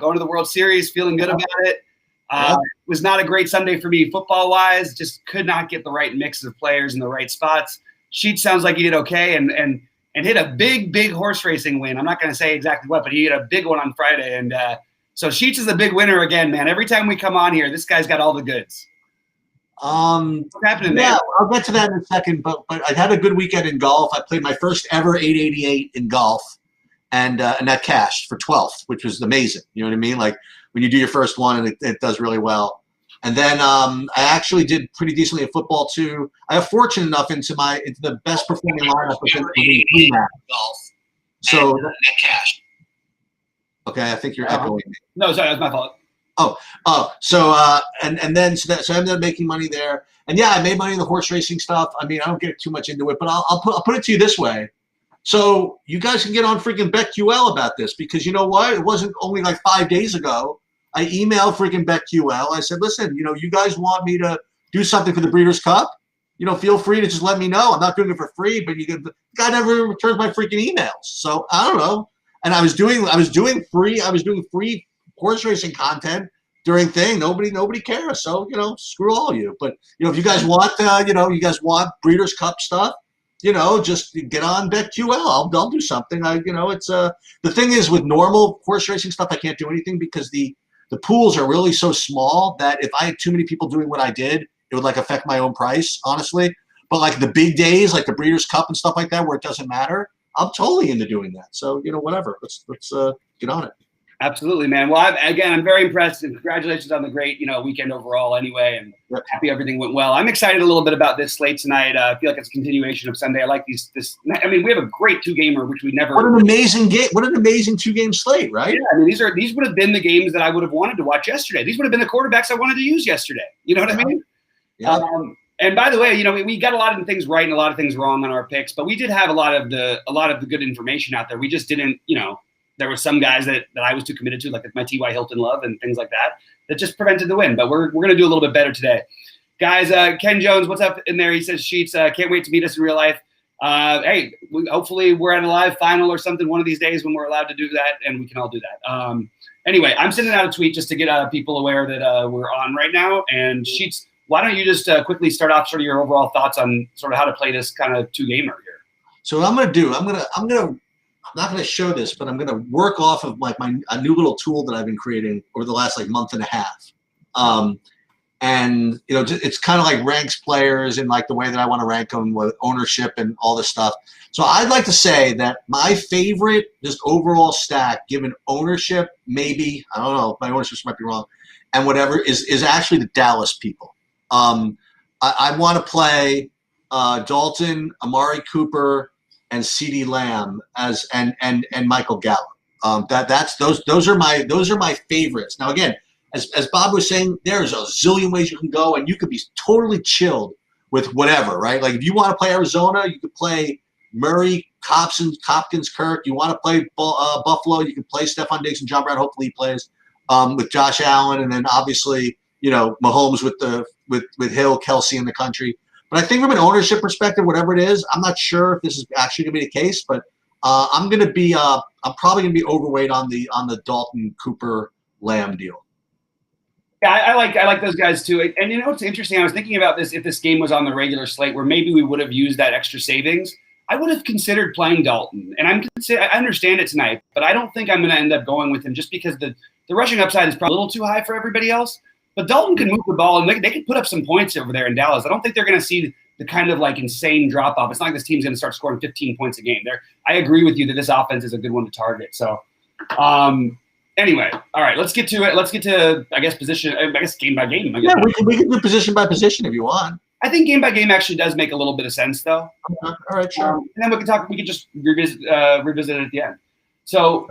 going to the World Series, feeling good about it. Was not a great Sunday for me football-wise. Just could not get the right mix of players in the right spots. Sheets sounds like he did okay and hit a big horse racing win. I'm not going to say exactly what, but he hit a big one on Friday. And so Sheets is a big winner again, man. Every time we come on here, this guy's got all the goods. What's happening there? Yeah, I'll get to that in a second. But I had a good weekend in golf. I played my first ever 888 in golf, and that cashed for 12th, which was amazing. You know what I mean? Like when you do your first one and it does really well. And then I actually did pretty decently in football too. I have fortunate enough into the best performing lineup within golf. So that cash. Okay, I think you're echoing me. No, sorry, that's my fault. So I ended up making money there, and yeah, I made money in the horse racing stuff. I mean, I don't get too much into it, but I'll put it to you this way. So you guys can get on freaking BetQL about this, because you know what? It wasn't only like 5 days ago. I emailed freaking BetQL. I said, listen, you guys want me to do something for the Breeders' Cup? Feel free to just let me know. I'm not doing it for free, but the guy never returns my freaking emails. So I don't know. And I was doing free horse racing content during thing. Nobody cares. So screw all of you. But if you guys want Breeders' Cup stuff, just get on BetQL. I'll do something. It's the thing is with normal horse racing stuff, I can't do anything because the pools are really so small that if I had too many people doing what I did, it would affect my own price, honestly. But like the big days, like the Breeders' Cup and stuff like that, where it doesn't matter, I'm totally into doing that. So whatever. Let's get on it. Absolutely, man. Well, I'm very impressed, and congratulations on the great, weekend overall anyway, and happy everything went well. I'm excited a little bit about this slate tonight. I feel like it's a continuation of Sunday. I like we have a great two-gamer, which we never. What an amazing game. What an amazing two-game slate, right? Yeah, I mean, these would have been the games that I would have wanted to watch yesterday. These would have been the quarterbacks I wanted to use yesterday. You know what I mean? Yeah. And by the way, we got a lot of things right and a lot of things wrong on our picks, but we did have a lot of the good information out there. We just didn't, there were some guys that I was too committed to, like my T.Y. Hilton love and things like that just prevented the win. But we're going to do a little bit better today. Guys, Ken Jones, what's up in there? He says, Sheets, can't wait to meet us in real life. Hey, hopefully we're at a live final or something one of these days when we're allowed to do that, and we can all do that. Anyway, I'm sending out a tweet just to get people aware that we're on right now. And Sheets, why don't you just quickly start off sort of your overall thoughts on sort of how to play this kind of two-gamer here? So what I'm going to do, I'm not going to show this, but I'm going to work off of a new little tool that I've been creating over the last month and a half. And it's kind of like ranks players in the way that I want to rank them with ownership and all this stuff. So I'd like to say that my favorite just overall stack, given ownership, maybe, I don't know, my ownership might be wrong, and whatever, is actually the Dallas people. I want to play Dalton, Amari Cooper, and CeeDee Lamb and Michael Gallup. Those are my favorites. Now again, as Bob was saying, there's a zillion ways you can go, and you could be totally chilled with whatever, right? Like if you want to play Arizona, you could play Murray, Hopkins, Kirk. You want to play Buffalo, you can play Stephon Diggs and John Brown. Hopefully he plays with Josh Allen, and then obviously Mahomes with Hill, Kelsey in the country. But I think from an ownership perspective, whatever it is, I'm not sure if this is actually going to be the case, but I'm probably going to be overweight on the Dalton Cooper Lamb deal. Yeah, I like those guys too. And it's interesting. I was thinking about this if this game was on the regular slate, where maybe we would have used that extra savings. I would have considered playing Dalton, and I understand it tonight, but I don't think I'm going to end up going with him just because the rushing upside is probably a little too high for everybody else. But Dalton can move the ball, and they can put up some points over there in Dallas. I don't think they're going to see the kind of insane drop off. It's not like this team's going to start scoring 15 points a game. I agree with you that this offense is a good one to target. So, anyway, all right, let's get to it. Let's get to position. Game by game. Yeah, we can do position by position if you want. I think game by game actually does make a little bit of sense, though. Okay. All right, sure. And then we can just revisit it at the end. So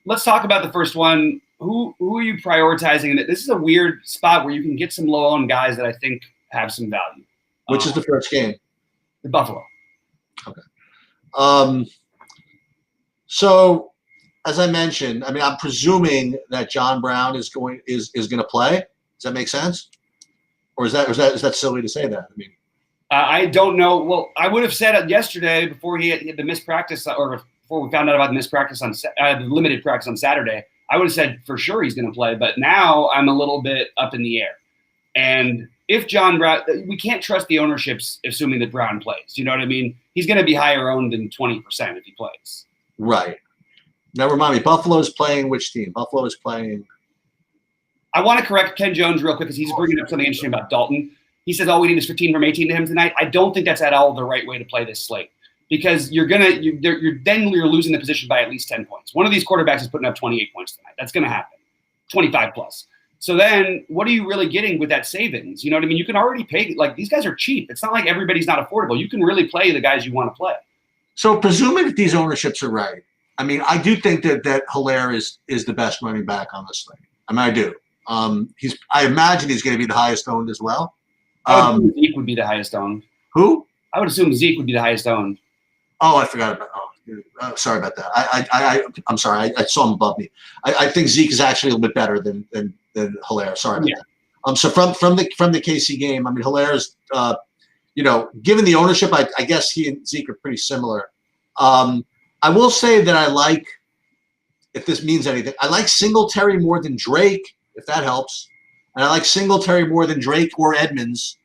let's talk about the first one. Who are you prioritizing? This is a weird spot where you can get some low-owned guys that I think have some value. Which is the first game? The Buffalo. Okay. So as I mentioned, I'm presuming that John Brown is going to play. Does that make sense? Or is that silly to say that? I don't know. Well, I would have said it yesterday before he had the missed practice, or before we found out about the missed practice the limited practice on Saturday. I would have said for sure he's going to play. But now I'm a little bit up in the air. And if John Brown, we can't trust the ownerships assuming that Brown plays. You know what I mean? He's going to be higher owned than 20% if he plays. Right. Now remind me, Buffalo's playing which team? Buffalo is playing. I want to correct Ken Jones real quick because he's bringing up something interesting about Dalton. He says all we need is 15 from 18 to him tonight. I don't think that's at all the right way to play this slate because you're losing the position by at least 10 points. One of these quarterbacks is putting up 28 points tonight. That's going to happen. 25 plus. So then what are you really getting with that savings? You know what I mean? You can already pay, like these guys are cheap. It's not like everybody's not affordable. You can really play the guys you want to play. So presuming that these ownerships are right, I mean, I do think that Hilaire is the best running back on the slate. I mean, I do. I imagine he's going to be the highest owned as well. I would assume Zeke would be the highest owned. Who? I would assume Zeke would be the highest owned. Oh, I forgot about. Sorry about that. I'm sorry. I saw him above me. I think Zeke is actually a little bit better than Hilaire. Sorry about that. So from the KC game, I mean, Hilaire's, given the ownership, I guess he and Zeke are pretty similar. I will say that I like, if this means anything, I like Singletary more than Drake, if that helps, and I like Singletary more than Drake or Edmonds.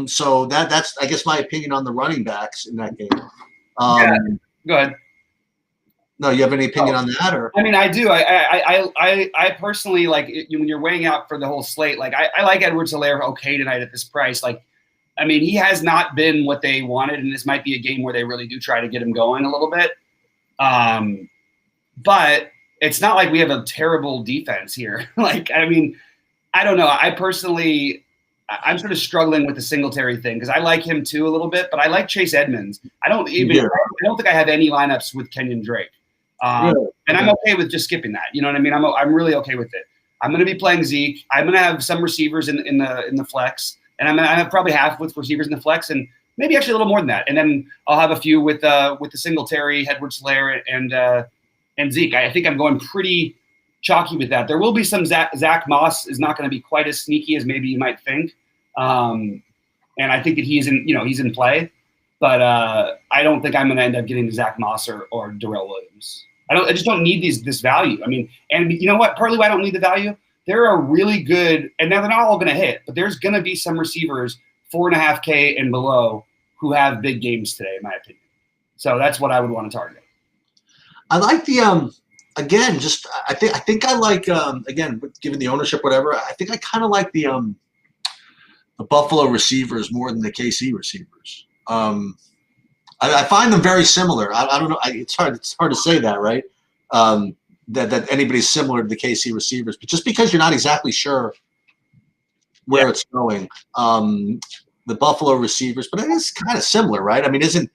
So that's I guess my opinion on the running backs in that game. Go ahead. No, you have any opinion on that, or? I mean, I do. I personally like when you're weighing out for the whole slate. Like, I like Edwards-Helaire okay tonight at this price. Like, I mean, he has not been what they wanted, and this might be a game where they really do try to get him going a little bit. But it's not like we have a terrible defense here. Like, I mean, I don't know. I'm sort of struggling with the Singletary thing because I like him too a little bit, but I like Chase Edmonds. I don't think I have any lineups with Kenyon Drake. And I'm okay with just skipping that. You know what I mean? I'm really okay with it. I'm going to be playing Zeke. I'm going to have some receivers in the flex, and I have probably half with receivers in the flex, and maybe actually a little more than that. And then I'll have a few with the Singletary, Edwards-Helaire, and Zeke. I think I'm going pretty chalky with that. There will be some Zach Moss is not going to be quite as sneaky as maybe you might think. And I think that he's in play, but I don't think I'm going to end up getting to Zach Moss or Darrell Williams. I just don't need this value. I mean, and you know what? Partly why I don't need the value. There are really good, and now they're not all going to hit, but there's going to be some receivers 4.5K and below who have big games today, in my opinion. So that's what I would want to target. I like the again. Just I think I like again, given the ownership, whatever. I think I kind of like the Buffalo receivers more than the KC receivers. I find them very similar. I don't know. It's hard to say that, right? That anybody's similar to the KC receivers, but just because you're not exactly sure where it's going, the Buffalo receivers, but it is kind of similar, right? I mean, so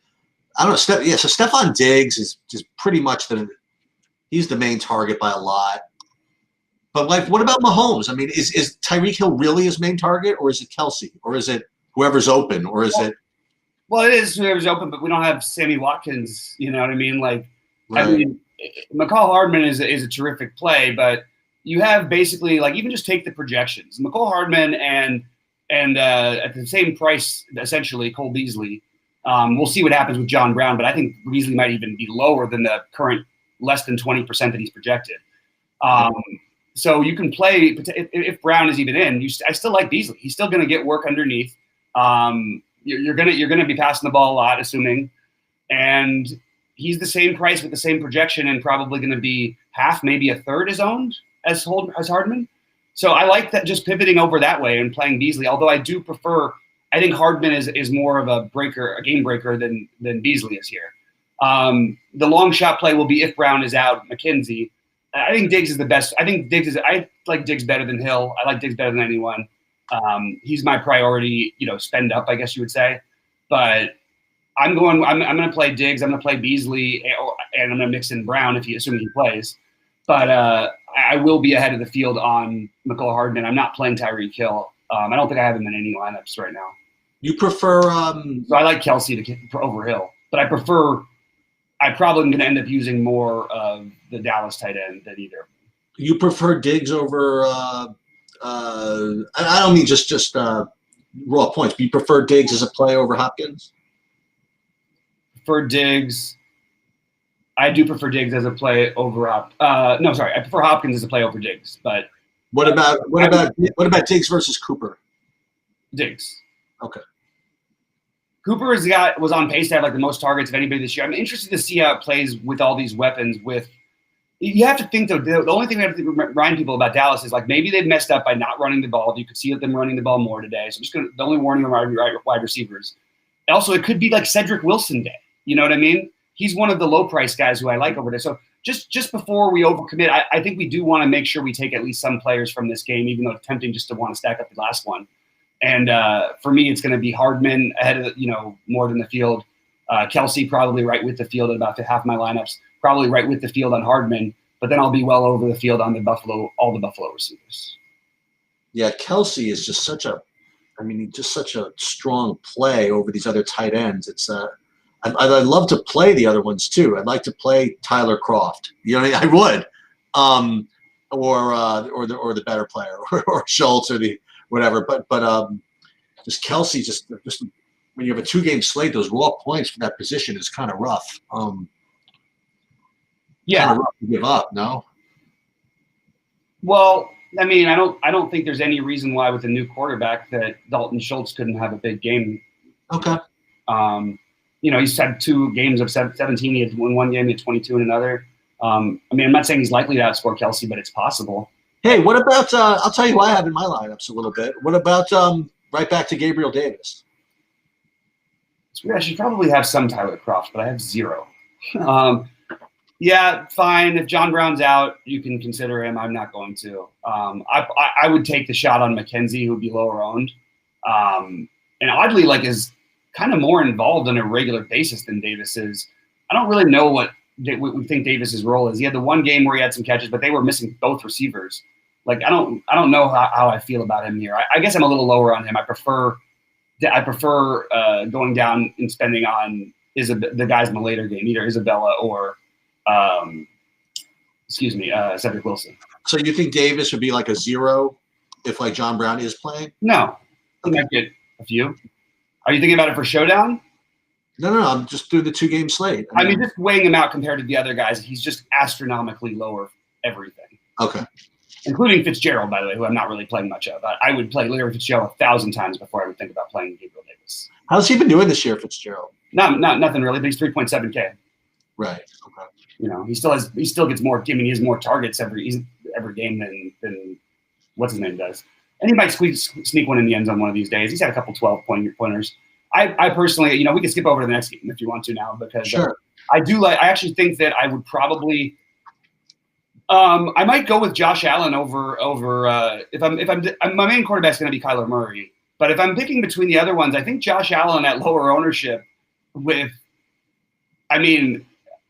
Stephon Diggs is just pretty much he's the main target by a lot. But like, what about Mahomes? I mean, is Tyreek Hill really his main target, or is it Kelsey, or is it whoever's open, or is it? Well, it is whoever's open, but we don't have Sammy Watkins. You know what I mean? Like, right. I mean, McCall Hardman is a terrific play, but you have basically like even just take the projections. McCall Hardman and at the same price essentially Cole Beasley. We'll see what happens with John Brown, but I think Beasley might even be lower than the current less than 20% that he's projected. So you can play if Brown is even in. I still like Beasley. He's still going to get work underneath. You're gonna be passing the ball a lot, assuming, and he's the same price with the same projection, and probably going to be half, maybe a third as owned as Hardman. So I like that, just pivoting over that way and playing Beasley. Although I do prefer, I think Hardman is more of a game breaker than Beasley is here. The long shot play will be if Brown is out, McKenzie. I think Diggs is the best. I like Diggs better than Hill. I like Diggs better than anyone. He's my priority, spend up, I guess you would say. But I'm going to play Diggs. I'm going to play Beasley, and I'm going to mix in Brown assuming he plays. But I will be ahead of the field on McCall Hardman. I'm not playing Tyreek Hill. I don't think I have him in any lineups right now. You prefer? So I like Kelsey over Hill, but I probably am going to end up using more of the Dallas tight end than either. You prefer Diggs over? I don't mean just raw points, but you prefer Diggs as a play over Hopkins? For Diggs, I do prefer Diggs as a play over no, sorry, I prefer Hopkins as a play over Diggs, but what about Diggs versus Cooper? Diggs. Okay. Cooper was on pace to have like the most targets of anybody this year. I'm interested to see how it plays with all these weapons. You have to think though, the only thing we have to remind people about Dallas is like maybe they've messed up by not running the ball. You could see them running the ball more today. So the only warning on wide receivers. Also, it could be like Cedric Wilson day. You know what I mean? He's one of the low price guys who I like over there. So just before we overcommit, I think we do want to make sure we take at least some players from this game, even though it's tempting just to want to stack up the last one. And for me, it's going to be Hardman ahead of more than the field. Kelsey probably right with the field at about half my lineups. Probably right with the field on Hardman, but then I'll be well over the field on all the Buffalo receivers. Yeah, Kelsey is just such a strong play over these other tight ends. It's I'd love to play the other ones too. I'd like to play Tyler Kroft. You know, I would, or the better player, or Schultz, or the whatever. But just Kelsey, just when you have a 2-game slate, those raw points for that position is kind of rough. Yeah, kind of rough to give up. No. Well, I mean, I don't think there's any reason why with a new quarterback that Dalton Schultz couldn't have a big game. Okay. He's had 2 games of 17. He had won one game, he had 22 in another. I mean, I'm not saying he's likely to outscore Kelsey, but it's possible. Hey, what about I'll tell you who I have in my lineups a little bit. What about right back to Gabriel Davis? I should probably have some Tyler Kroft, but I have 0. Yeah, fine. If John Brown's out, you can consider him. I'm not going to. I would take the shot on McKenzie, who would be lower owned. And oddly, is kind of more involved on a regular basis than Davis is. I don't really know what we think Davis's role is. He had the one game where he had some catches, but they were missing both receivers. I don't know how I feel about him here. I guess I'm a little lower on him. I prefer going down and spending on the guys in the later game, either Isabella or Cedric Wilson. So you think Davis would be like a 0 if John Brown is playing? No, he might get a few. Are you thinking about it for showdown? No. I'm just through the 2-game slate. I mean, just weighing him out compared to the other guys, he's just astronomically lower everything. Okay. Including Fitzgerald, by the way, who I'm not really playing much of. I would play Larry Fitzgerald 1,000 times before I would think about playing Gabriel Davis. How's he been doing this year, Fitzgerald? Not nothing really, but he's 3.7K. Right. Okay. He still gets more. I mean, he has more targets every game than what's his name does, and he might sneak one in the end zone one of these days. He's had a couple 12-pointers. I personally, we can skip over to the next game if you want to now, because sure. I actually think that I would probably. I might go with Josh Allen over if my main quarterback's going to be Kyler Murray, but if I'm picking between the other ones, I think Josh Allen at lower ownership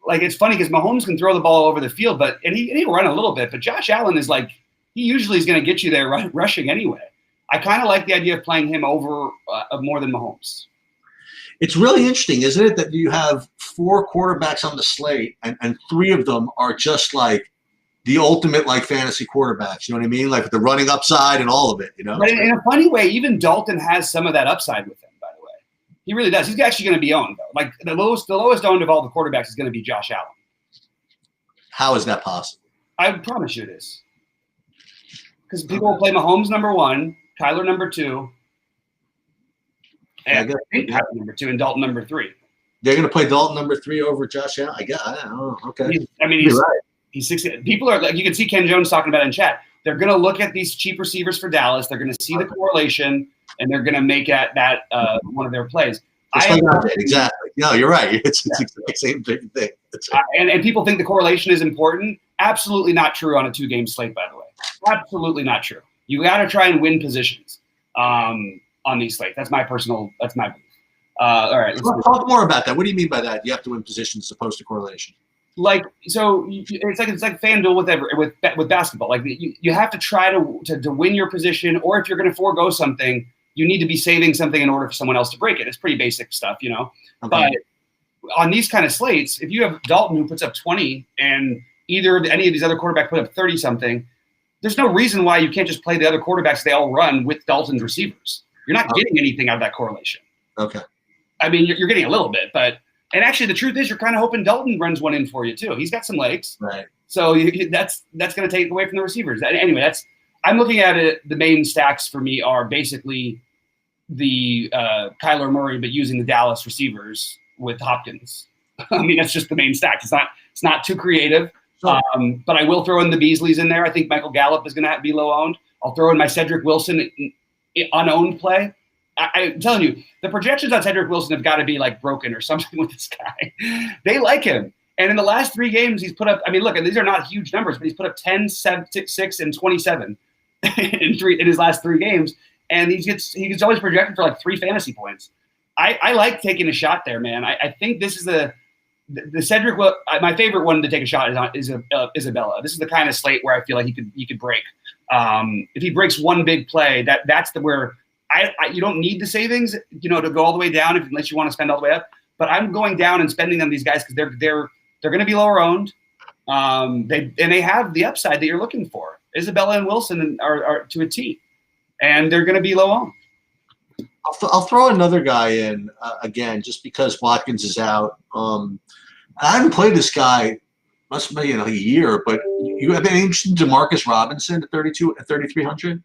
it's funny because Mahomes can throw the ball all over the field, and he'll run a little bit, but Josh Allen is he usually is going to get you there rushing anyway. I kind of like the idea of playing him over more than Mahomes. It's really interesting, isn't it, that you have 4 quarterbacks on the slate and 3 of them are just the ultimate fantasy quarterbacks. You know what I mean? The running upside and all of it, But in a funny way, even Dalton has some of that upside with him, by the way. He really does. He's actually going to be owned, though. The lowest owned of all the quarterbacks is going to be Josh Allen. How is that possible? I promise you it is. Because people will play Mahomes number 1, Kyler number 2, and Kyler number 2, and Dalton number 3. They're going to play Dalton number 3 over Josh Allen? I don't know. Okay. He's right. He's 60. People are you can see Ken Jones talking about it in chat. They're going to look at these cheap receivers for Dallas. They're going to see the correlation, and they're going to make that one of their plays. Exactly. No, you're right. It's the exact same thing. And people think the correlation is important. Absolutely not true on a 2-game slate, by the way. Absolutely not true. You got to try and win positions on these slates. That's my belief. All right. Let's talk more about that. What do you mean by that? You have to win positions as opposed to correlation. It's like FanDuel with basketball. You have to try to win your position, or if you're going to forego something, you need to be saving something in order for someone else to break it. It's pretty basic stuff, Okay. But on these kind of slates, if you have Dalton who puts up 20 and any of these other quarterbacks put up 30 something, there's no reason why you can't just play the other quarterbacks. They all run with Dalton's receivers. You're not getting anything out of that correlation. Okay. I mean, you're getting a little bit, but And actually, the truth is, you're kind of hoping Dalton runs one in for you too. He's got some legs, Right. so that's going to take away from the receivers. Anyway, I'm looking at it. The main stacks for me are basically the Kyler Murray, but using the Dallas receivers with Hopkins. I mean, that's just the main stack. It's not too creative. Sure. But I will throw in the Beasleys in there. I think Michael Gallup is going to be low owned. I'll throw in my Cedric Wilson unowned play. I'm telling you, the projections on Cedric Wilson have got to be like broken or something with this guy. They like him. And in the last 3 games, he's put up, I mean, look, and these are not huge numbers, but he's put up 10, 7, 6, and 27 in his last 3 games. And he gets always projected for like 3 fantasy points. I like taking a shot there, man. I think this is the Cedric. My favorite one to take a shot is Isabella. This is the kind of slate where I feel like he could break. If he breaks one big play, that's where you don't need the savings, to go all the way down unless you want to spend all the way up. But I'm going down and spending on these guys because they're going to be lower owned. They have the upside that you're looking for. Isabella and Wilson are to a T, and they're going to be low owned. I'll throw another guy in again, just because Watkins is out. I haven't played this guy must be a year, but you have been interested in Demarcus Robinson at 3,300.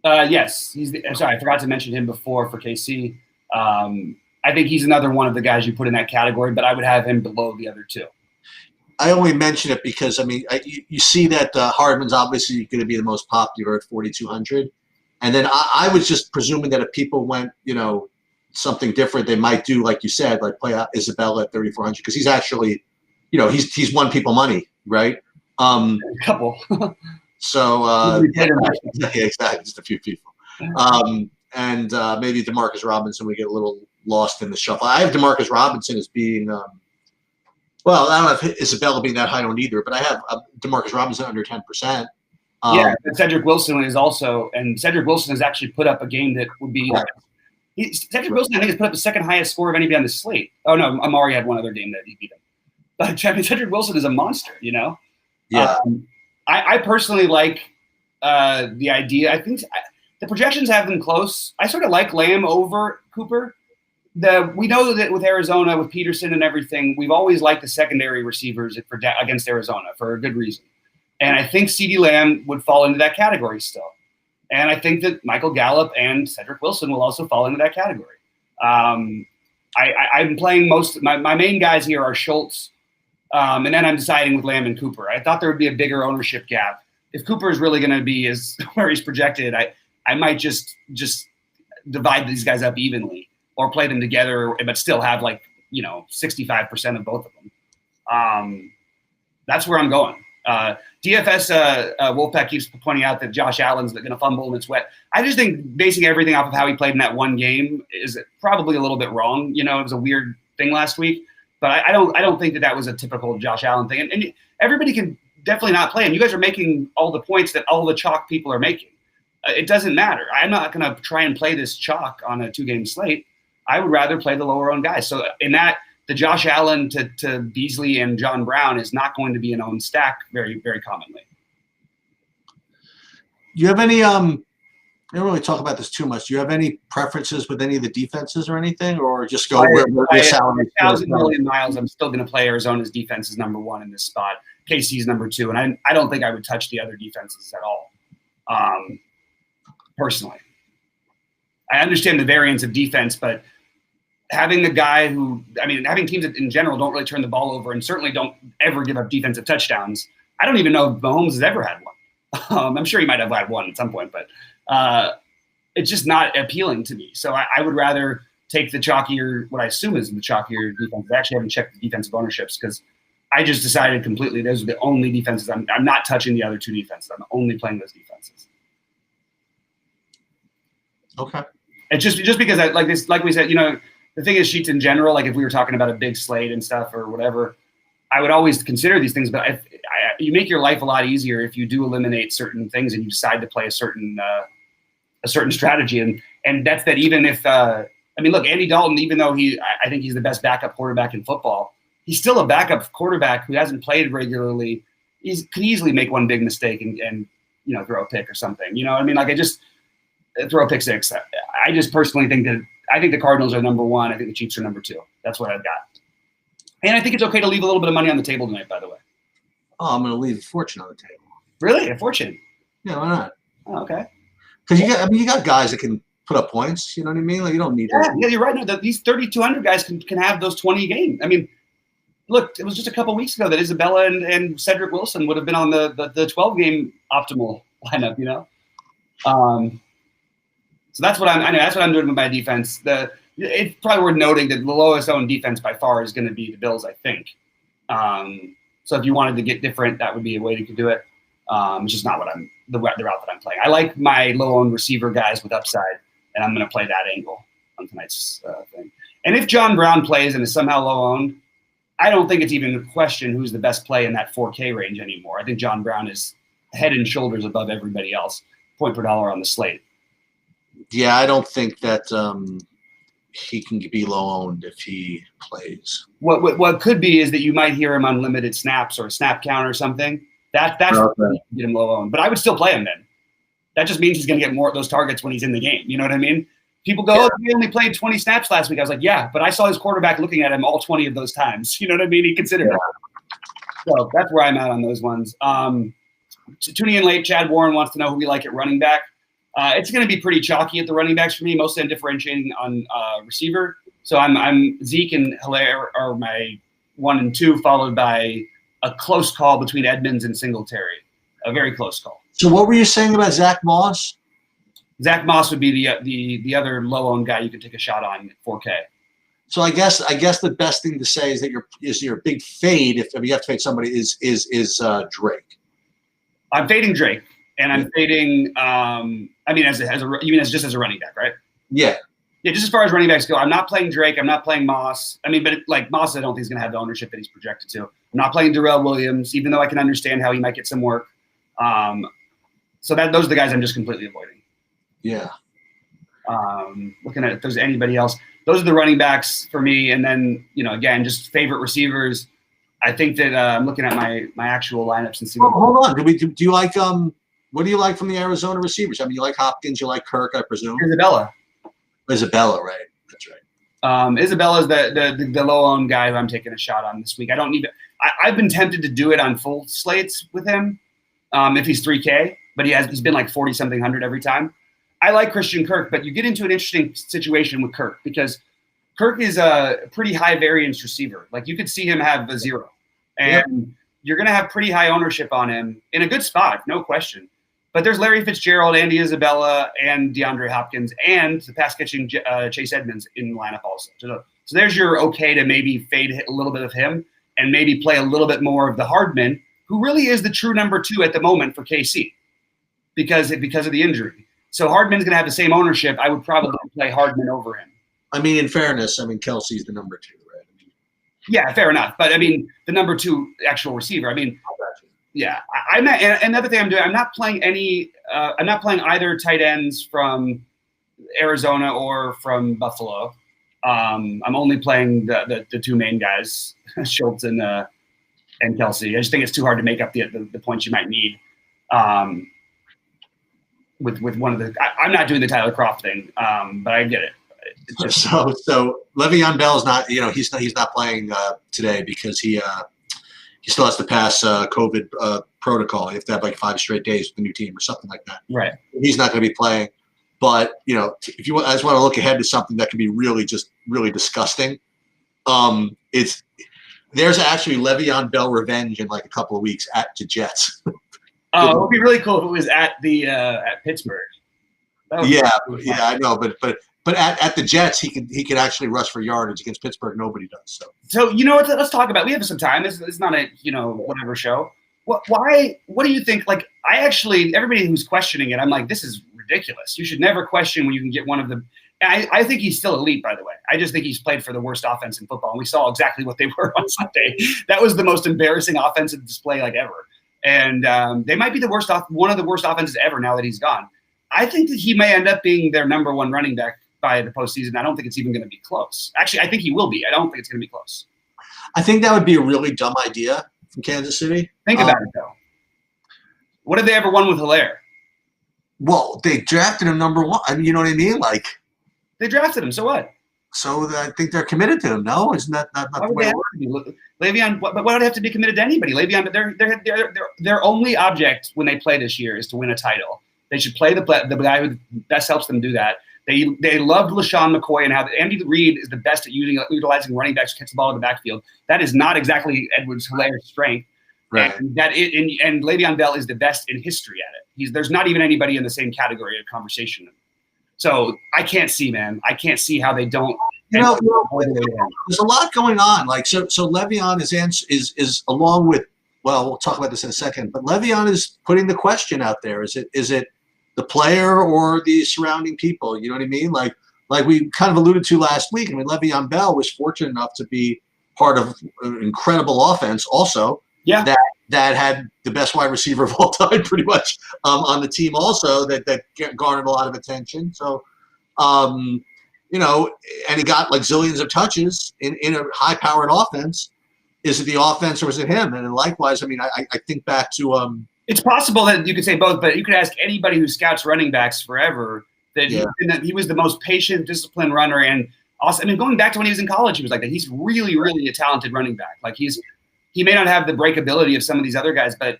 Yes, I'm sorry, I forgot to mention him before for KC. I think he's another one of the guys you put in that category, but I would have him below the other 2. I only mention it because you see that Hardman's obviously going to be the most popular at 4,200. And then I was just presuming that if people went, something different, they might do, like you said, like play out Isabella at 3,400 because he's actually, he's won people money, right? A couple. So yeah, exactly, just a few people. And maybe Demarcus Robinson we get a little lost in the shuffle. I have Demarcus Robinson as being, well, I don't have Isabella being that high on either, but I have Demarcus Robinson under 10%. Yeah, but Cedric Wilson is also, and Cedric Wilson has actually put up a game that would be. Cedric Wilson, I think, has put up the second highest score of anybody on the slate. Oh no, Amari had one other game that he beat him. But Cedric Wilson is a monster, Yeah. I personally like the idea. I think the projections have them close. I sort of like Lamb over Cooper. We know that with Arizona, with Peterson and everything, we've always liked the secondary receivers against Arizona for a good reason. And I think CeeDee Lamb would fall into that category still. And I think that Michael Gallup and Cedric Wilson will also fall into that category. I'm playing my main guys here are Schultz, and then I'm deciding with Lamb and Cooper. I thought there would be a bigger ownership gap. If Cooper is really going to be where he's projected, I might just divide these guys up evenly or play them together, but still have 65% of both of them. That's where I'm going. DFS Wolfpack keeps pointing out that Josh Allen's going to fumble and it's wet. I just think basing everything off of how he played in that one game is probably a little bit wrong. It was a weird thing last week, but I don't think that was a typical Josh Allen thing. And everybody can definitely not play him. You guys are making all the points that all the chalk people are making. It doesn't matter. I'm not going to try and play this chalk on a 2-game slate. I would rather play the lower owned guys. So in that, the Josh Allen to Beasley and John Brown is not going to be an owned stack very, very commonly. Do you have any I don't really talk about this too much. Do you have any preferences with any of the defenses or anything, or just go where your salary? 1,000 million miles. I'm still going to play Arizona's defense as number 1 in this spot. KC's number 2, and I don't think I would touch the other defenses at all. Personally, I understand the variance of defense, but having a guy having teams that in general don't really turn the ball over and certainly don't ever give up defensive touchdowns. I don't even know if Mahomes has ever had one. I'm sure he might have had one at some point, but it's just not appealing to me. So I would rather take the chalkier, what I assume is the chalkier defense. I actually haven't checked the defensive ownerships because I just decided completely those are the only defenses. I'm not touching the other 2 defenses. I'm only playing those defenses. Okay. It's just because like we said, the thing is sheets in general, like if we were talking about a big slate and stuff or whatever, I would always consider these things, but you make your life a lot easier if you do eliminate certain things and you decide to play a certain strategy. And that's that even if, look, Andy Dalton, even though I think he's the best backup quarterback in football, he's still a backup quarterback who hasn't played regularly. He could easily make one big mistake and throw a pick or something. I just throw a pick six. I just personally think that I think the Cardinals are number 1. I think the Chiefs are number 2. That's what I've got. And I think it's okay to leave a little bit of money on the table tonight, by the way. Oh, I'm going to leave a fortune on the table. Really? A fortune? Yeah, why not? Oh, okay. Because you got guys that can put up points. You know what I mean? Like you don't need. Yeah, you're right. No, these 3,200 guys can have those 20 a game. I mean, look, it was just a couple weeks ago that Isabella and Cedric Wilson would have been on the 12 game optimal lineup. You know. So that's what I'm doing with my defense. It's probably worth noting that the lowest owned defense by far is going to be the Bills, I think. So if you wanted to get different, that would be a way to do it. It's just not the route that I'm playing. I like my low owned receiver guys with upside, and I'm going to play that angle on tonight's thing. And if John Brown plays and is somehow low owned, I don't think it's even a question who's the best play in that 4K range anymore. I think John Brown is head and shoulders above everybody else, point per dollar on the slate. Yeah, I don't think that he can be low owned if he plays. What could be is that you might hear him on limited snaps or a snap count or something. That's okay. Get him low owned, but I would still play him then. That just means he's going to get more of those targets when he's in the game. You know what I mean? People go, oh, he only played 20 snaps last week. I was like, yeah, but I saw his quarterback looking at him all 20 of those times. You know what I mean? He considered it. So that's where I'm at on those ones. Tuning in late, Chad Warren wants to know who we like at running back. It's going to be pretty chalky at the running backs for me. Mostly I'm differentiating on receiver. So I'm Zeke and Hilaire are my 1 and 2, followed by a close call between Edmonds and Singletary. A very close call. So what were you saying about Zach Moss? Zach Moss would be the other low-owned guy you could take a shot on at 4K. So I guess the best thing to say is that your big fade, if you have to fade somebody, is Drake. I'm fading Drake, and I'm fading. You mean just as a running back, right? Yeah. Yeah, just as far as running backs go, I'm not playing Drake. I'm not playing Moss. I mean, but Moss, I don't think he's going to have the ownership that he's projected to. I'm not playing Darrell Williams, even though I can understand how he might get some work. So those are the guys I'm just completely avoiding. Yeah. Looking at if there's anybody else. Those are the running backs for me. And then, again, just favorite receivers. I think that I'm looking at my actual lineups and see. Well, hold on. Do you like what do you like from the Arizona receivers? I mean, you like Hopkins, you like Kirk, I presume. Isabella, right? That's right. Isabella's the low-owned guy who I'm taking a shot on this week. I don't need to. I've been tempted to do it on full slates with him if he's 3K, but he's been like 40-something hundred every time. I like Christian Kirk, but you get into an interesting situation with Kirk because Kirk is a pretty high variance receiver. Like you could see him have a 0, and you're going to have pretty high ownership on him in a good spot, no question. But there's Larry Fitzgerald, Andy Isabella, and DeAndre Hopkins, and the pass-catching Chase Edmonds in the lineup also. So there's your okay to maybe fade a little bit of him and maybe play a little bit more of the Hardman, who really is the true number 2 at the moment for KC because of the injury. So Hardman's going to have the same ownership. I would probably play Hardman over him. I mean, in fairness, Kelsey's the number 2, right? Yeah, fair enough. But, the number 2 actual receiver. Yeah, another thing I'm doing, I'm not playing either tight ends from Arizona or from Buffalo. I'm only playing the 2 main guys, Schultz and Kelsey. I just think it's too hard to make up the points you might need. With one of the, I'm not doing the Tyler Kroft thing, but I get it. So Le'Veon Bell is not, he's not playing today because he still has to pass COVID protocol. You have to have like 5 straight days with the new team or something like that. Right. He's not going to be playing. But if you, I just want to look ahead to something that can be really disgusting. There's actually Le'Veon Bell revenge in like a couple of weeks at the Jets. Oh, it would be really cool if it was at Pittsburgh. Yeah, I know, but at the Jets, he could actually rush for yardage. Against Pittsburgh, nobody does. So let's talk about. We have some time. It's not a whatever show. What do you think? Like, everybody who's questioning it, I'm like, this is ridiculous. You should never question when you can get one of the. I think he's still elite, by the way. I just think he's played for the worst offense in football, and we saw exactly what they were on Sunday. That was the most embarrassing offensive display ever. And they might be one of the worst offenses ever now that he's gone. I think that he may end up being their number 1 running back by the postseason. I don't think it's even going to be close. Actually, I think he will be. I don't think it's going to be close. I think that would be a really dumb idea from Kansas City. Think about it, though. What have they ever won with Hilaire? Well, they drafted him number 1. You know what I mean? Like, They drafted him. So what? So I think they're committed to him. No, isn't that not Why the would way they it have works? to be? Le'Veon, but why do they have to be committed to anybody? Le'Veon, but their only object when they play this year is to win a title. They should play the guy who best helps them do that. They loved LaShawn McCoy and how Andy Reid is the best at utilizing running backs to catch the ball in the backfield. That is not exactly Edwards-Hilaire's strength. Right. And Le'Veon Bell is the best in history at it. There's not even anybody in the same category of conversation. So I can't see, man. I can't see how they don't. There's a lot going on. Like so Le'Veon is along with. Well, we'll talk about this in a second. But Le'Veon is putting the question out there: is it the player or the surrounding people? You know what I mean? Like we kind of alluded to last week. I mean, Le'Veon Bell was fortunate enough to be part of an incredible offense. Also, that had the best wide receiver of all time, pretty much on the team. Also, that garnered a lot of attention. So. You know, and he got like zillions of touches in a high-powered offense. Is it the offense or is it him? And then likewise, I mean, I think back to It's possible that you could say both, but you could ask anybody who scouts running backs forever that he was the most patient, disciplined runner. And also, I mean, going back to when he was in college, he was like that. He's really, really a talented running back. Like he may not have the breakability of some of these other guys, but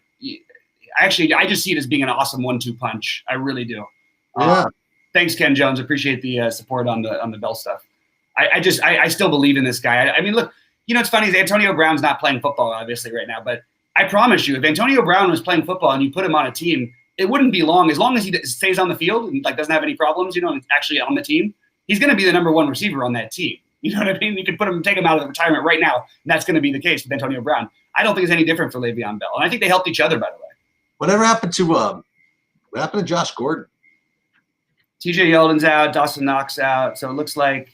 I just see it as being an awesome 1-2 punch. I really do. Yeah. Thanks, Ken Jones. Appreciate the support on the Bell stuff. I still believe in this guy. I mean, look, you know, it's funny. Antonio Brown's not playing football, obviously, right now. But I promise you, if Antonio Brown was playing football and you put him on a team, it wouldn't be long. As long as he stays on the field and like doesn't have any problems, you know, and actually on the team, he's going to be the number one receiver on that team. You know what I mean? You could take him out of the retirement right now, and that's going to be the case with Antonio Brown. I don't think it's any different for Le'Veon Bell, and I think they helped each other, by the way. Whatever happened to Josh Gordon? TJ Yeldon's out, Dawson Knox out, so it looks like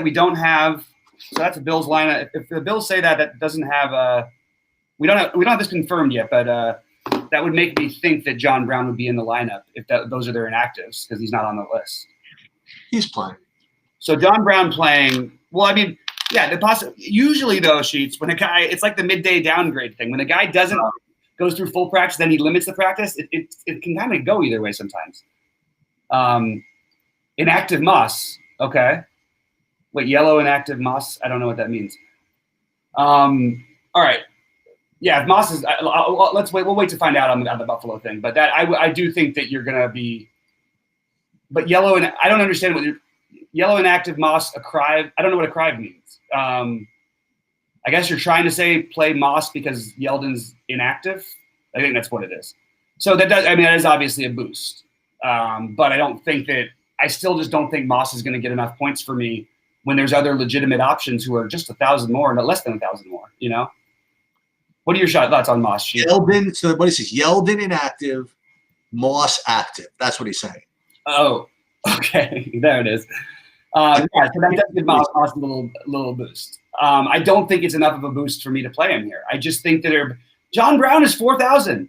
we don't have. So that's a Bills lineup. If the Bills say that doesn't have we don't have this confirmed yet, but that would make me think that John Brown would be in the lineup if those are their inactives because he's not on the list. He's playing. So John Brown playing. Well, I mean, yeah. Usually though, Sheets, when a guy, it's like the midday downgrade thing. When a guy doesn't goes through full practice, then he limits the practice. It can kind of go either way sometimes. Inactive Moss. Okay. Wait, yellow inactive Moss. I don't know what that means. All right. Yeah, if Moss is. Let's wait. We'll wait to find out on the Buffalo thing. But that I do think that you're gonna be. But yellow and I don't understand what yellow inactive Moss. I don't know what a crive means. I guess you're trying to say play Moss because Yeldon's inactive. I think that's what it is. So that is obviously a boost. But I still just don't think Moss is going to get enough points for me when there's other legitimate options who are just 1,000 more, and less than 1,000 more, you know? What are your thoughts on Moss? Yeldon, so what he says, Yeldon inactive, Moss active. That's what he's saying. Oh, okay. There it is. So that does give Moss a little boost. I don't think it's enough of a boost for me to play him here. I just think that John Brown is 4,000.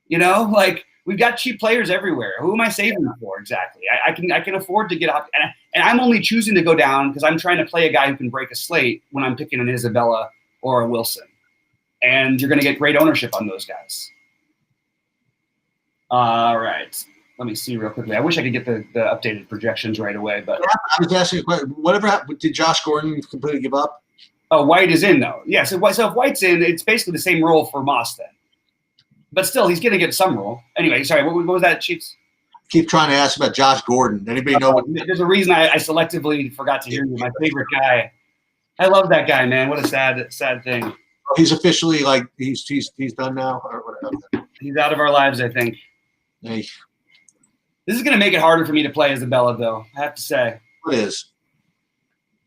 You know, like we've got cheap players everywhere. Who am I saving for exactly? I can afford to get up, and I'm only choosing to go down because I'm trying to play a guy who can break a slate when I'm picking an Isabella or a Wilson, and you're going to get great ownership on those guys. All right, let me see real quickly. I wish I could get the updated projections right away, but I was asking a question. Whatever happened? Did Josh Gordon completely give up? Oh, White is in though. Yeah, so if White's in, it's basically the same role for Moss then. But still, he's going to get some role. Anyway, sorry, what was that, Chiefs? Keep trying to ask about Josh Gordon. Anybody know? There's a reason I selectively forgot to hear you. My favorite guy. I love that guy, man. What a sad thing. He's officially like he's done now or whatever. He's out of our lives, I think. Hey. This is going to make it harder for me to play Isabella, though. I have to say. It is.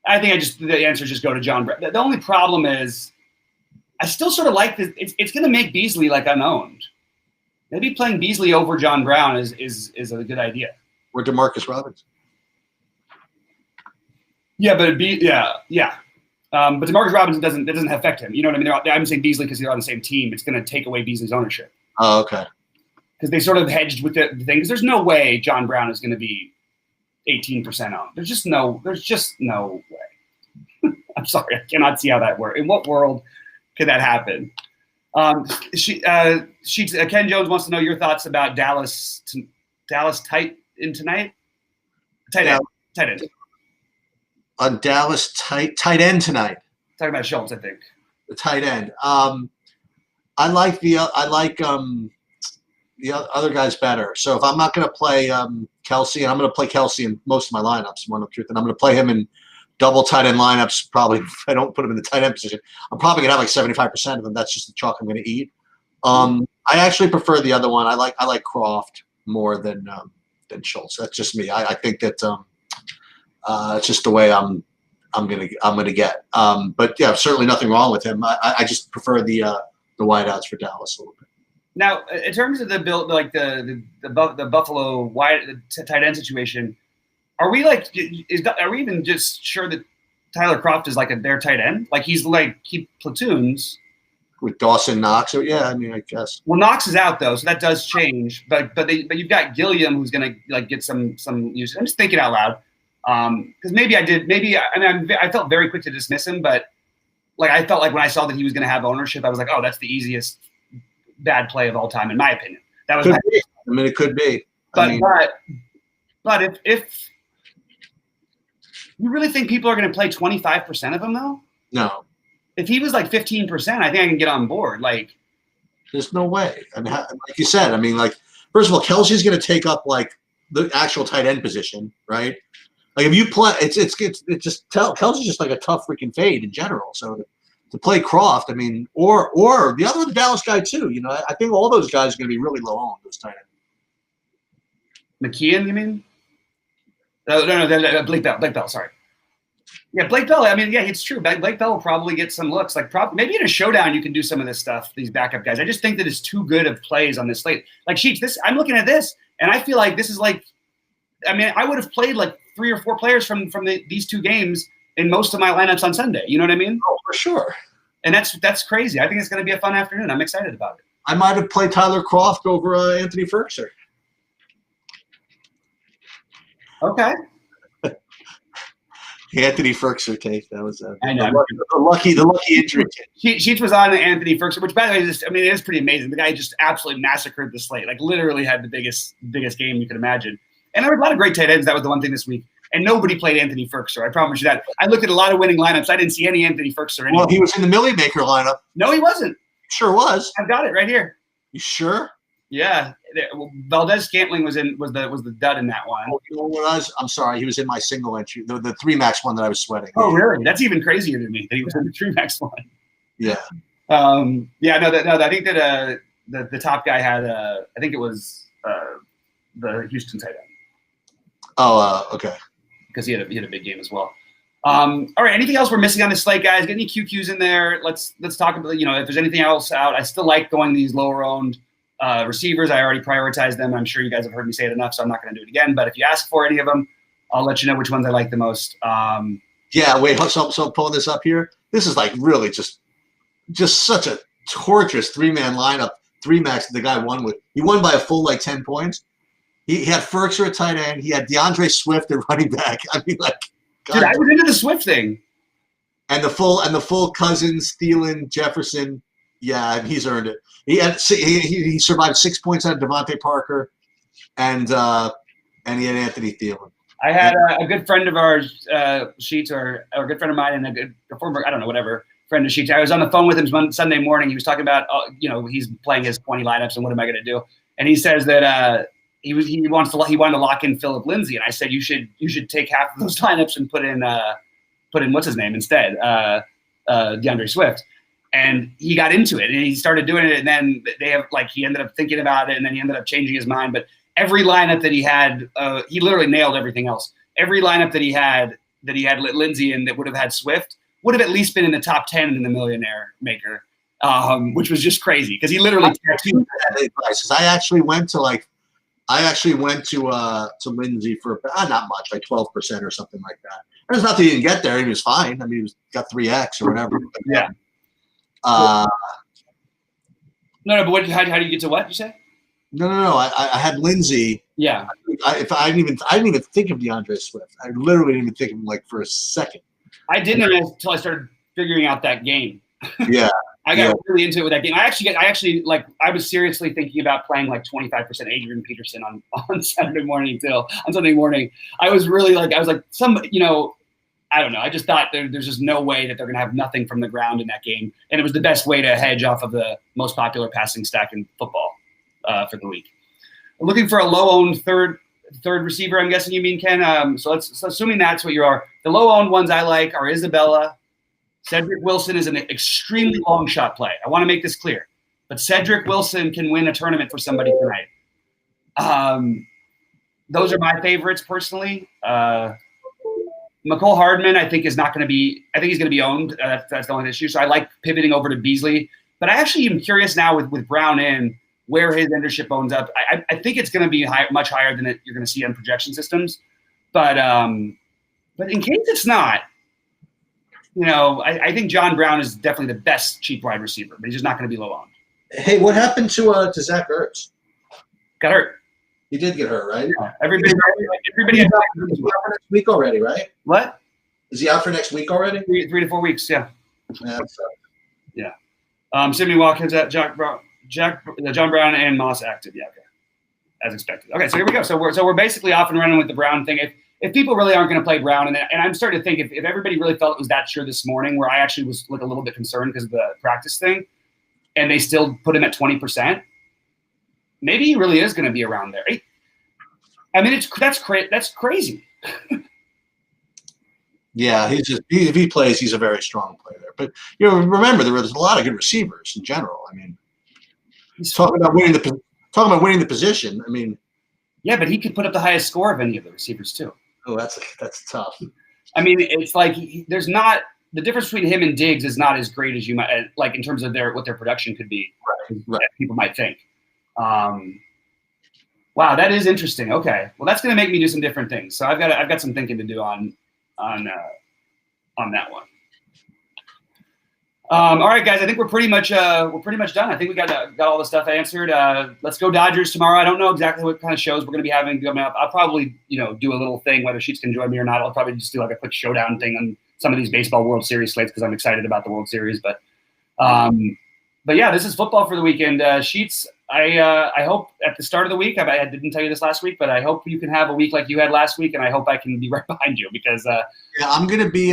I think the answer just go to John Brown. The only problem is, I still sort of like this. It's going to make Beasley like unowned. Maybe playing Beasley over John Brown is a good idea. Or DeMarcus Robinson. Yeah, but but DeMarcus Robinson doesn't affect him. You know what I mean? I'm saying Beasley because they're on the same team. It's going to take away Beasley's ownership. Oh, okay. Because they sort of hedged with the thing. Because there's no way John Brown is going to be 18% owned. There's just no way. I'm sorry, I cannot see how that works. In what world could that happen? Ken Jones wants to know your thoughts about Dallas tight in tonight. Tight end. Tight end. On Dallas tight end tonight. Talking about Schultz, I think. The tight end. I like the other guys better. So if I'm not going to play Kelsey, and I'm going to play Kelsey in most of my lineups, one of the truth, and I'm going to play him in double tight end lineups. Probably if I don't put him in the tight end position, I'm probably going to have like 75% of them. That's just the chalk I'm going to eat. I actually prefer the other one. I like Croft more than Schultz. That's just me. I think that it's just the way I'm gonna get. But yeah, certainly nothing wrong with him. I just prefer the wideouts for Dallas a little bit. Now, in terms of the build, like the Buffalo tight end situation, are we even just sure that Tyler Croft is like their tight end? Like he platoons with Dawson Knox. Or, yeah, I mean, I guess. Well, Knox is out though, so that does change. But you've got Gilliam who's gonna like get some use. I'm just thinking out loud because I felt very quick to dismiss him, but like I felt like when I saw that he was gonna have ownership, I was like, oh, that's the easiest bad play of all time, in my opinion. That was. It could be. But if you really think people are going to play 25% of him though? No. If he was like 15%, I think I can get on board. Like, there's no way. I mean, like you said, I mean, like first of all, Kelsey's going to take up like the actual tight end position, right? Like if you play, it's just Kelsey's just like a tough freaking fade in general. So to play Croft, I mean, or the other one, the Dallas guy too. You know, I think all those guys are going to be really low on those tight ends. McKeon, you mean? No, Blake Bell, sorry. Yeah, Blake Bell, I mean, yeah, it's true. Blake Bell will probably get some looks. Like maybe in a showdown you can do some of this stuff, these backup guys. I just think that it's too good of plays on this slate. Like Sheets, I'm looking at this, and I feel like this is like, I mean, I would have played like 3 or 4 players from these 2 games in most of my lineups on Sunday. You know what I mean? Oh, for sure. And that's crazy. I think it's going to be a fun afternoon. I'm excited about it. I might have played Tyler Croft over Anthony Ferguson. Okay. Anthony Ferguson take. That was I know. the lucky injury. Sheets was on Anthony Ferguson, which by the way, it is pretty amazing. The guy just absolutely massacred the slate. Like literally had the biggest game you could imagine. And there were a lot of great tight ends. That was the one thing this week. And nobody played Anthony Ferguson. I promise you that. I looked at a lot of winning lineups. I didn't see any Anthony Ferguson. Well, he was in the Millie Maker lineup. No, he wasn't. Sure was. I've got it right here. You sure? Yeah. Valdez Scantling was the dud in that one. Oh, you know what I'm sorry. He was in my single entry, the 3-max one that I was sweating. Oh, really? That's even crazier to me that he was in the 3-max one. Yeah. I think that the top guy had I think it was the Houston tight end. Oh, okay. Because he had a big game as well. All right. Anything else we're missing on this slate, guys? Get any QQs in there. Let's talk about, if there's anything else out. I still like going these lower owned receivers. I already prioritized them. I'm sure you guys have heard me say it enough, so I'm not going to do it again. But if you ask for any of them, I'll let you know which ones I like the most. Yeah. Wait. So I'm pulling this up here. This is like really just such a torturous 3-man lineup. 3-max. The guy won with. He won by a full 10 points. He had Ferguson at tight end. He had DeAndre Swift at running back. I mean, God. Dude, I was into the Swift thing. And the full Cousins, Thielen, Jefferson. Yeah, he's earned it. He survived 6 points out of Devontae Parker, and he had Anthony Thielen. I had a good friend of ours, Sheets, or a good friend of mine, and a former, I don't know, whatever, friend of Sheets. I was on the phone with him one Sunday morning. He was talking about, he's playing his 20 lineups, and what am I going to do? And he says that he wanted to lock in Philip Lindsay, and I said you should take half of those lineups and put in what's his name instead, DeAndre Swift. And he got into it, and he started doing it, and then he ended up thinking about it, and then he ended up changing his mind. But every lineup that he had, he literally nailed everything else. Every lineup that he had Lindsay in that would have had Swift would have at least been in the top 10 in the Millionaire Maker, which was just crazy because he literally. I actually went to Lindsay for not much, like 12% or something like that. There's nothing he didn't get there. He was fine. I mean, he got 3x or whatever. Yeah. No, but how do you get to what you say? No. I had Lindsay. Yeah. I didn't even think of DeAndre Swift. I literally didn't even think of him for a second. I didn't until I started figuring out that game. Yeah. I got really into it with that game. I was seriously thinking about playing like 25% Adrian Peterson on Sunday morning. I was really like, I don't know. I just thought there's just no way that they're going to have nothing from the ground in that game. And it was the best way to hedge off of the most popular passing stack in football for the week. I'm looking for a low-owned third receiver, I'm guessing you mean, Ken. So assuming that's what you are. The low-owned ones I like are Isabella. Cedric Wilson is an extremely long shot play. I want to make this clear. But Cedric Wilson can win a tournament for somebody tonight. Those are my favorites personally. McCole Hardman, I think, is not going to be – I think he's going to be owned. That's the only issue. So I like pivoting over to Beasley. But I actually am curious now with Brown in where his ownership owns up. I think it's going to be much higher than you're going to see on projection systems. But in case it's not, I think John Brown is definitely the best cheap wide receiver, but he's just not going to be low owned. Hey, what happened to Zach Ertz? Got hurt. He did get hurt, right? Yeah. Everybody he's out for next week already, right? What? Is he out for next week already? 3 to 4 weeks, yeah. Yeah. Sidney Watkins, John Brown, and Moss active. Yeah, okay. As expected. Okay, so here we go. So we're basically off and running with the Brown thing. If people really aren't going to play Brown, and I'm starting to think if everybody really felt it was that sure this morning, where I actually was a little bit concerned because of the practice thing, and they still put him at 20%, maybe he really is going to be around there. I mean, that's crazy. Yeah, if he plays, he's a very strong player. But remember, there's a lot of good receivers in general. I mean, he's talking about winning the position. I mean, yeah, but he could put up the highest score of any of the receivers too. Oh, that's tough. I mean, it's like there's not the difference between him and Diggs is not as great as you might like in terms of what their production could be. Right. People might think. Wow, that is interesting. Okay, well, that's going to make me do some different things. So I've got some thinking to do on that one. All right, guys. I think we're pretty much done. I think we got all the stuff answered. Let's go Dodgers tomorrow. I don't know exactly what kind of shows we're going to be having coming up. I'll probably do a little thing whether Sheets can join me or not. I'll probably just do like a quick showdown thing on some of these baseball World Series slates because I'm excited about the World Series. But yeah, this is football for the weekend. Sheets, I hope at the start of the week, I didn't tell you this last week, but I hope you can have a week like you had last week, and I hope I can be right behind you because yeah, I'm gonna be.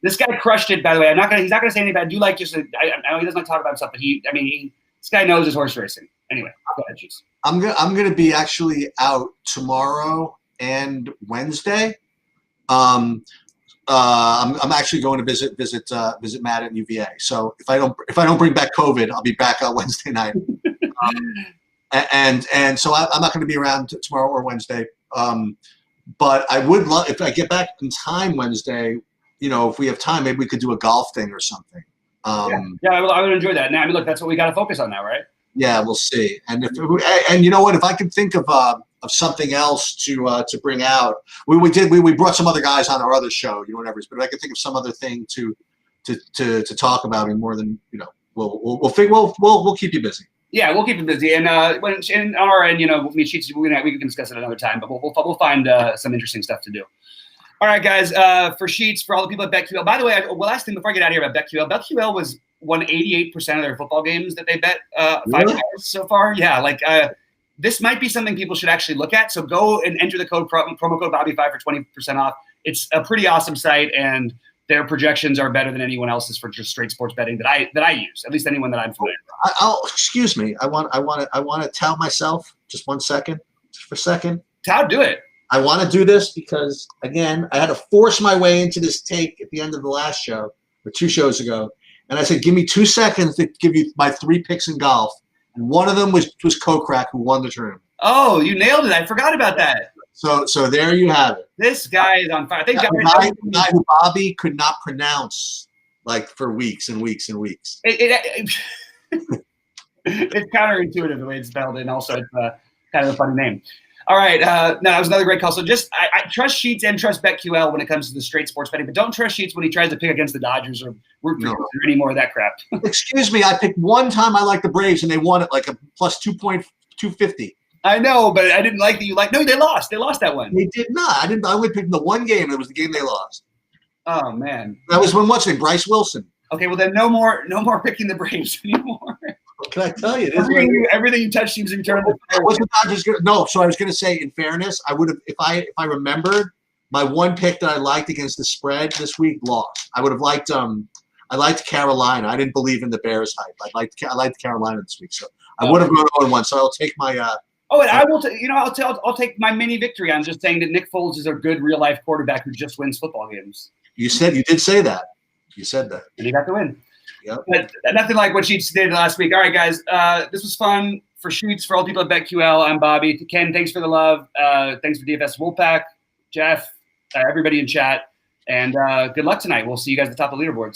This guy crushed it. By the way, he's not gonna say anything bad. I do like just. I know he doesn't like to talk about himself, but this guy knows his horse racing. Anyway, go ahead, Chiefs. I'm gonna be actually out tomorrow and Wednesday. I'm actually going to visit Matt at UVA. So if I don't bring back COVID, I'll be back on Wednesday night. And so I'm not going to be around tomorrow or Wednesday. But I would love if I get back in time Wednesday. If we have time, maybe we could do a golf thing or something. Yeah, I would enjoy that. Now, I mean, look, that's what we got to focus on now, right? Yeah, we'll see. And you know what? If I could think of something else to bring out, we brought some other guys on our other show, whatever. But if I could think of some other thing to talk about, and more than we'll keep you busy. Yeah, we'll keep you busy, and when on our end, we can discuss it another time, but we'll find some interesting stuff to do. All right, guys. For Sheets, for all the people at BetQL. By the way, last thing before I get out of here about BetQL, BetQL won 88% of their football games that they bet 5 times so far. Yeah, this might be something people should actually look at. So go and enter the promo code BobbyFi for 20% off. It's a pretty awesome site, and their projections are better than anyone else's for just straight sports betting that I use. At least anyone that I'm familiar with. Excuse me. I want to tout myself. Just 1 second. Just for a second. Tout, do it. I want to do this because, again, I had to force my way into this take at the end of the last show, or 2 shows ago. And I said, give me 2 seconds to give you my 3 picks in golf. And one of them was Kokrak, who won the tournament. Oh, you nailed it. I forgot about that. So there you have it. This guy is on fire. I think the guy who Bobby could not pronounce for weeks and weeks and weeks. It's counterintuitive the way it's spelled, and also it's kind of a funny name. All right, no, that was another great call. So just I trust Sheets and trust BetQL when it comes to the straight sports betting, but don't trust Sheets when he tries to pick against the Dodgers or root for or any more of that crap. Excuse me, I picked one time I liked the Braves and they won it like a plus 2.250. I know, but I didn't like that you No, they lost. They lost that one. They did not. I only picked the one game. It was the game they lost. Oh man, that was when Bryce Wilson. Okay, well then no more picking the Braves anymore. What can I tell you? It is Everything you touch seems to turn the fire. What's the Dodgers gonna, no, so I was going to say, in fairness, I would have, if I remembered, my one pick that I liked against the spread this week lost. I would have liked I liked Carolina. I didn't believe in the Bears hype. I liked Carolina this week, so I would have gone 0-1. So I'll take my. Oh, and I will. I'll take my mini victory on just saying that Nick Foles is a good real life quarterback who just wins football games. You did say that. You said that, and he got the win. Yep. But nothing like what Sheets did last week. All right, guys, this was fun for Sheets, for all the people at BetQL. I'm Bobby. Ken, thanks for the love. Thanks for DFS Wolfpack, Jeff, everybody in chat, and good luck tonight. We'll see you guys at the top of the leaderboards.